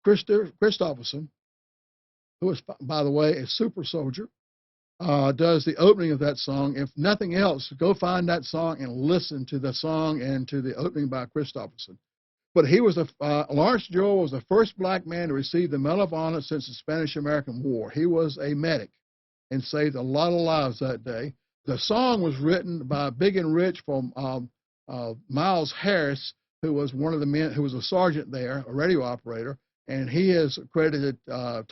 Christopherson, who is, by the way, a super soldier, does the opening of that song. If nothing else, go find that song and listen to the song and to the opening by Christopherson. But he was Lawrence Joel was the first black man to receive the Medal of Honor since the Spanish-American War. He was a medic and saved a lot of lives that day. The song was written by Big and Rich from Miles Harris, who was one of the men, who was a sergeant there, a radio operator, and he is credited, I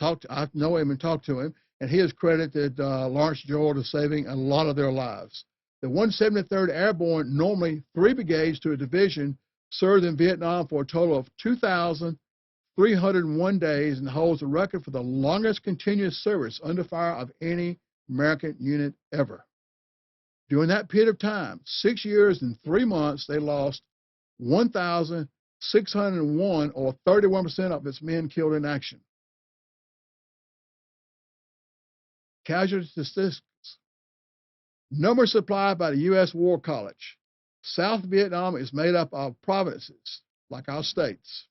know him and talked to him, and he has credited Lawrence Joel to saving a lot of their lives. The 173rd Airborne, normally 3 brigades to a division, served in Vietnam for a total of 2,301 days and holds the record for the longest continuous service under fire of any American unit ever. During that period of time, 6 years and 3 months, they lost 1,601, or 31% of its men killed in action. Casualty statistics. Number supplied by the U.S. War College. South Vietnam is made up of provinces, like our states.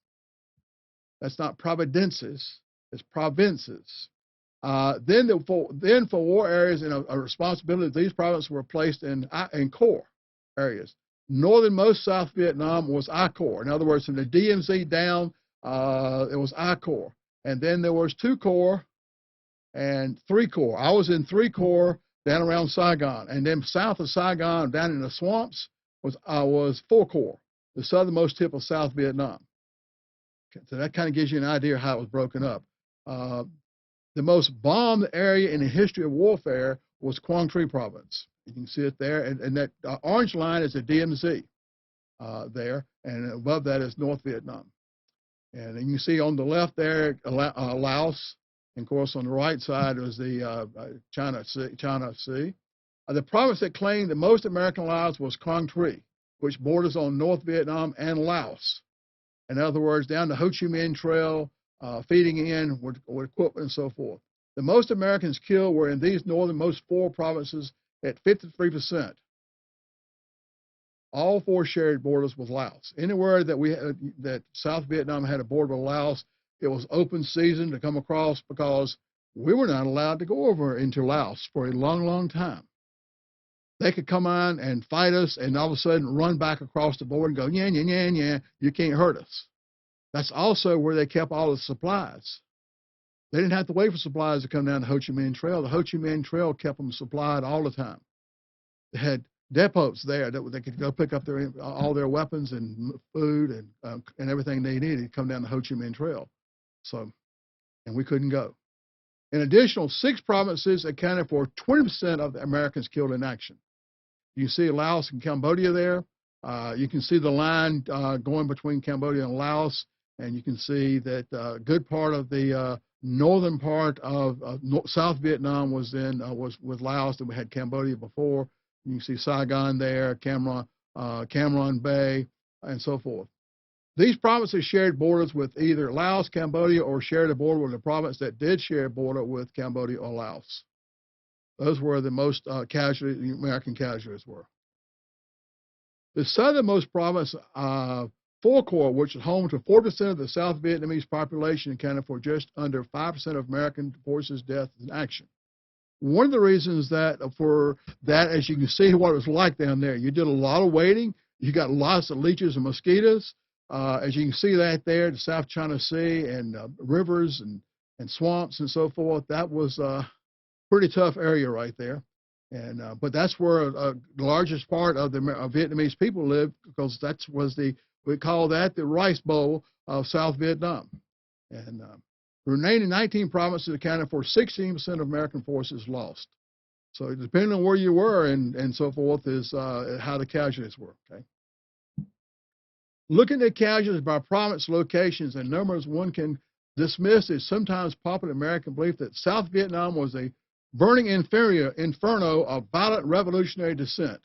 That's not providences, it's provinces. Then for war areas and a responsibility, these provinces were placed in corps areas. Northernmost South Vietnam was I Corps. In other words, from the DMZ down, it was I Corps. And then there was 2 Corps and 3 Corps. I was in 3 Corps down around Saigon. And then south of Saigon, down in the swamps, was 4 Corps, the southernmost tip of South Vietnam. Okay, so that kind of gives you an idea how it was broken up. The most bombed area in the history of warfare was Quang Tri Province. You can see it there, and that orange line is the DMZ there, and above that is North Vietnam. And you can see on the left there, Laos, and of course on the right side was the China Sea. The province that claimed the most American lives was Quang Tri, which borders on North Vietnam and Laos. In other words, down the Ho Chi Minh Trail, feeding in with equipment and so forth. The most Americans killed were in these northernmost 4 provinces at 53%. All four shared borders with Laos. Anywhere that that South Vietnam had a border with Laos, it was open season to come across because we were not allowed to go over into Laos for a long, long time. They could come on and fight us and all of a sudden run back across the border and go, yeah, yeah, yeah, yeah, you can't hurt us. That's also where they kept all the supplies. They didn't have to wait for supplies to come down the Ho Chi Minh Trail. The Ho Chi Minh Trail kept them supplied all the time. They had depots there that they could go pick up all their weapons and food and everything they needed to come down the Ho Chi Minh Trail. So, and we couldn't go. An additional 6 provinces accounted for 20% of the Americans killed in action. You can see Laos and Cambodia there. You can see the line going between Cambodia and Laos, and you can see that a good part of the northern part of South Vietnam was with Laos, and we had Cambodia before. You can see Saigon there, Cam Bay, and so forth. These provinces shared borders with either Laos, Cambodia, or shared a border with a province that did share a border with Cambodia or Laos. Those were the most American casualties were. The southernmost province, Pho Corps, which is home to 4% of the South Vietnamese population, accounted for just under 5% of American forces' deaths in action. One of the reasons for that, as you can see what it was like down there, you did a lot of waiting. You got lots of leeches and mosquitoes. As you can see that there, the South China Sea and rivers and swamps and so forth, that was a pretty tough area right there. And but that's where the largest part of the Vietnamese people lived, because we call that the Rice Bowl of South Vietnam. And the remaining 19 provinces accounted for 16% of American forces lost. So depending on where you were and so forth is how the casualties were. Okay. Looking at casualties by province locations and numbers, one can dismiss the sometimes popular American belief that South Vietnam was a burning inferno of violent revolutionary descent.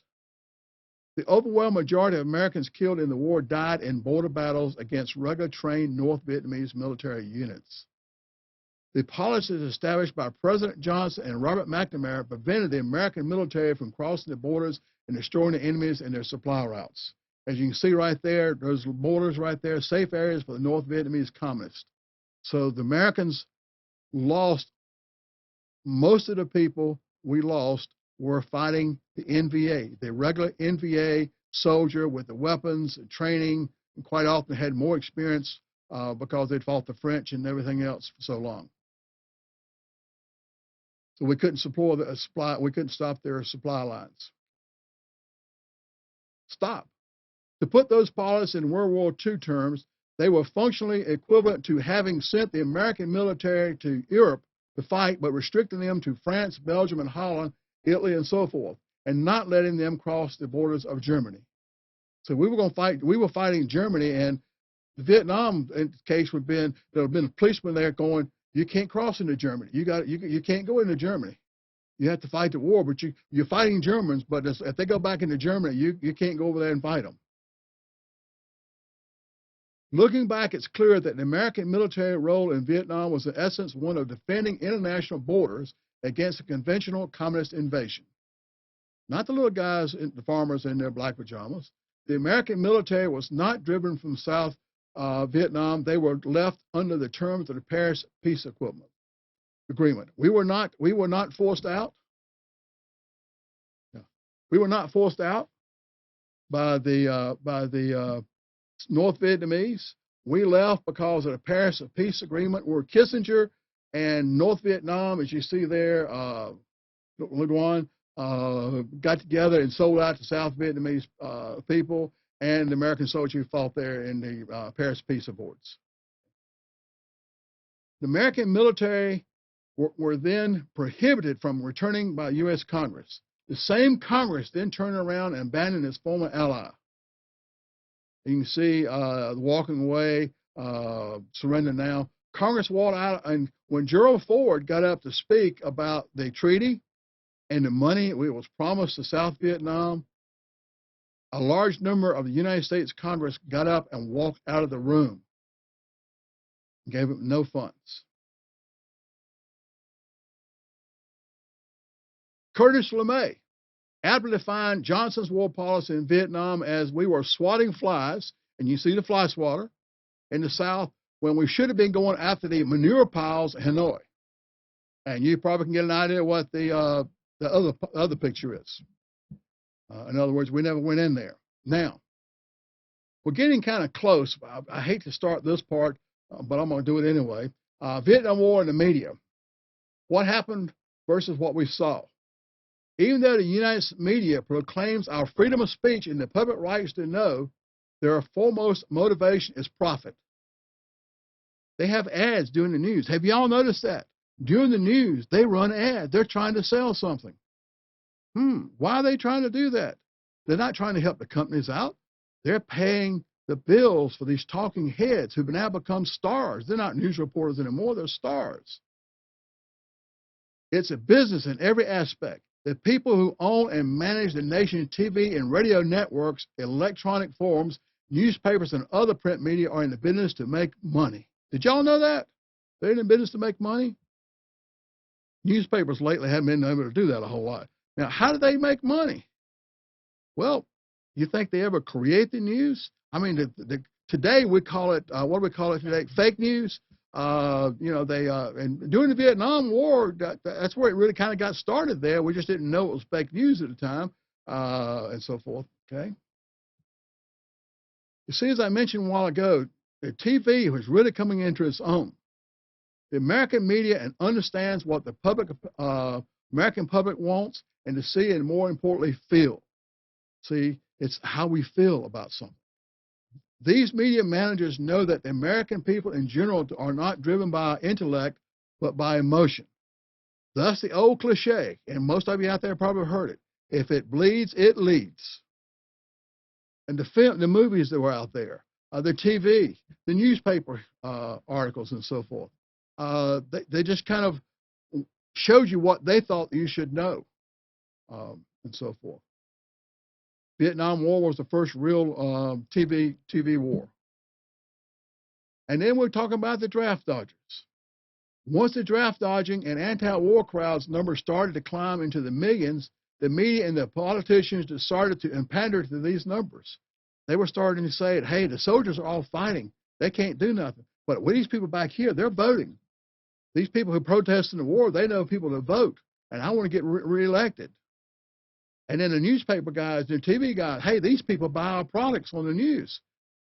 The overwhelming majority of Americans killed in the war died in border battles against regular trained North Vietnamese military units. The policies established by President Johnson and Robert McNamara prevented the American military from crossing the borders and destroying the enemies and their supply routes. As you can see right there, those borders right there, safe areas for the North Vietnamese communists. So the Americans lost, most of the people we lost were fighting the NVA, the regular NVA soldier with the weapons and training, and quite often had more experience because they'd fought the French and everything else for so long. So we couldn't we couldn't stop their supply lines. Stop. To put those policies in World War II terms, they were functionally equivalent to having sent the American military to Europe to fight, but restricting them to France, Belgium, and Holland, Italy, and so forth, and not letting them cross the borders of Germany. So we were going to fight. We were fighting Germany, and the Vietnam case would have been there would have been a policeman there going, "You can't cross into Germany. You can't go into Germany. You have to fight the war, but you're fighting Germans. But if they go back into Germany, you can't go over there and fight them." Looking back, it's clear that the American military role in Vietnam was in essence one of defending international borders against a conventional communist invasion. Not the little guys, the farmers in their black pajamas. The American military was not driven from South Vietnam. They were left under the terms of the Paris Peace Agreement. We were not forced out. We were not forced out by the North Vietnamese. We left because of the Paris Peace Agreement, where Kissinger and North Vietnam, as you see there, Le Duan, got together and sold out to South Vietnamese people and the American soldiers who fought there in the Paris Peace Accords. The American military were then prohibited from returning by U.S. Congress. The same Congress then turned around and abandoned its former ally. You can see walking away, surrender now. Congress walked out, and when Gerald Ford got up to speak about the treaty and the money it was promised to South Vietnam, a large number of the United States Congress got up and walked out of the room, gave them no funds. Curtis LeMay, aptly defined Johnson's war policy in Vietnam as we were swatting flies, and you see the fly swatter in the South, when we should have been going after the manure piles in Hanoi. And you probably can get an idea what the other picture is. In other words, we never went in there. Now, we're getting kind of close. I hate to start this part, but I'm going to do it anyway. Vietnam War and the media. What happened versus what we saw. Even though the United States media proclaims our freedom of speech and the public rights to know, their foremost motivation is profit. They have ads during the news. Have y'all noticed that? During the news, they run ads. They're trying to sell something. Why are they trying to do that? They're not trying to help the companies out. They're paying the bills for these talking heads who've now become stars. They're not news reporters anymore. They're stars. It's a business in every aspect. The people who own and manage the nation's TV and radio networks, electronic forums, newspapers, and other print media are in the business to make money. Did y'all know that? They're in the business to make money? Newspapers lately haven't been able to do that a whole lot. Now, how do they make money? Well, you think they ever create the news? I mean, today we call it, what do we call it today? Fake news. And during the Vietnam War, that's where it really kind of got started there. We just didn't know it was fake news at the time, and so forth, okay? You see, as I mentioned a while ago, the TV was really coming into its own. The American media understands what the American public wants and to see and, more importantly, feel. See, it's how we feel about something. These media managers know that the American people in general are not driven by intellect, but by emotion. Thus the old cliche, and most of you out there probably heard it, if it bleeds, it leads. And the movies that were out there, the TV, the newspaper articles and so forth, they just kind of showed you what they thought you should know, and so forth. Vietnam War was the first real TV war. And then we're talking about the draft dodgers. Once the draft dodging and anti-war crowds numbers started to climb into the millions, the media and the politicians started to pander to these numbers. They were starting to say, hey, the soldiers are all fighting. They can't do nothing. But with these people back here, they're voting. These people who protest in the war, they know people to vote. And I want to get reelected. And then the newspaper guys, the TV guys, hey, these people buy our products on the news.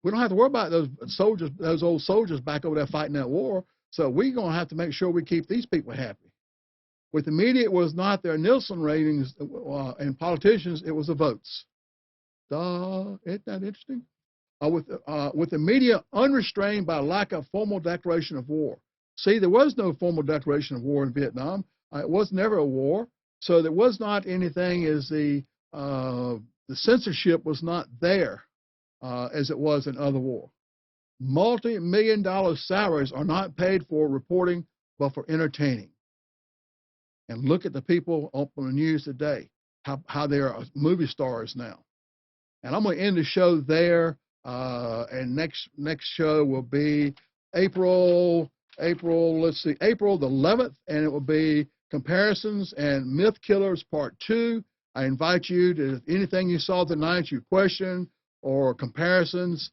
We don't have to worry about those soldiers, those old soldiers back over there fighting that war. So we're going to have to make sure we keep these people happy. With the media, it was not their Nielsen ratings and politicians, it was the votes. Isn't that interesting? With the media unrestrained by lack of formal declaration of war. See, there was no formal declaration of war in Vietnam. It was never a war. So there was not anything as the censorship was not there as it was in other wars. Multi-million-dollar salaries are not paid for reporting, but for entertaining. And look at the people on the news today, how they are movie stars now. And I'm going to end the show there. And next show will be April the 11th, and it will be Comparisons and Myth Killers Part 2. I invite you to anything you saw tonight, you question or comparisons,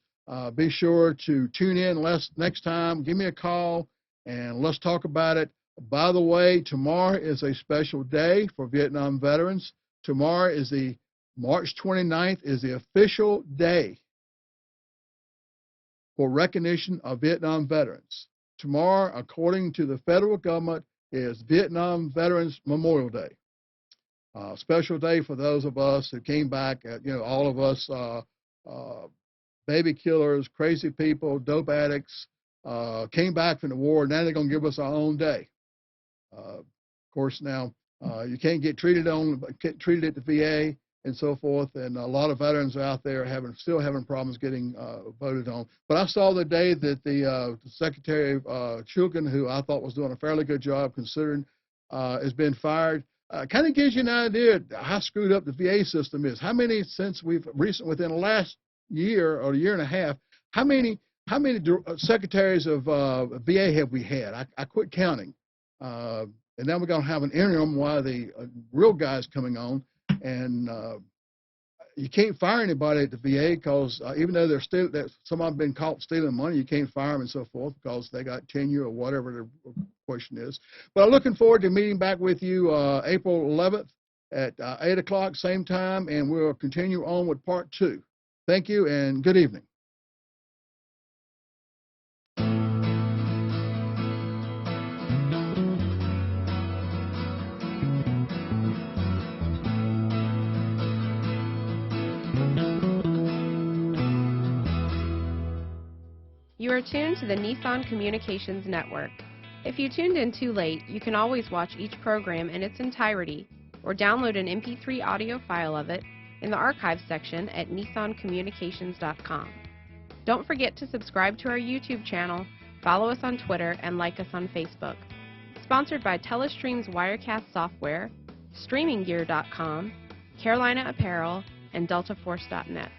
be sure to tune in next time. Give me a call and let's talk about it. By the way, tomorrow is a special day for Vietnam veterans. Tomorrow is March 29th is the official day for recognition of Vietnam veterans. Tomorrow, according to the federal government, is Vietnam Veterans Memorial Day. Special day for those of us who came back, all of us, baby killers, crazy people, dope addicts, came back from the war. Now they're going to give us our own day. Of course, now you can't get treated at the VA and so forth, and a lot of veterans out there still having problems getting voted on. But I saw the day that the Secretary of Chilton, who I thought was doing a fairly good job considering, has been fired. Kind of gives you an idea how screwed up the VA system is. How many within the last year or a year and a half, how many secretaries of VA have we had? I quit counting. And now we're going to have an interim while the real guy's coming on. And you can't fire anybody at the VA because even though that someone been caught stealing money, you can't fire them and so forth because they got tenure or whatever the question is. But I'm looking forward to meeting back with you April 11th at 8 o'clock, same time, and we'll continue on with part 2. Thank you and good evening. You are tuned to the Nissan Communications Network. If you tuned in too late, you can always watch each program in its entirety or download an MP3 audio file of it in the archives section at nissancommunications.com. Don't forget to subscribe to our YouTube channel, follow us on Twitter, and like us on Facebook. Sponsored by Telestream's Wirecast software, StreamingGear.com, Carolina Apparel, and DeltaForce.net.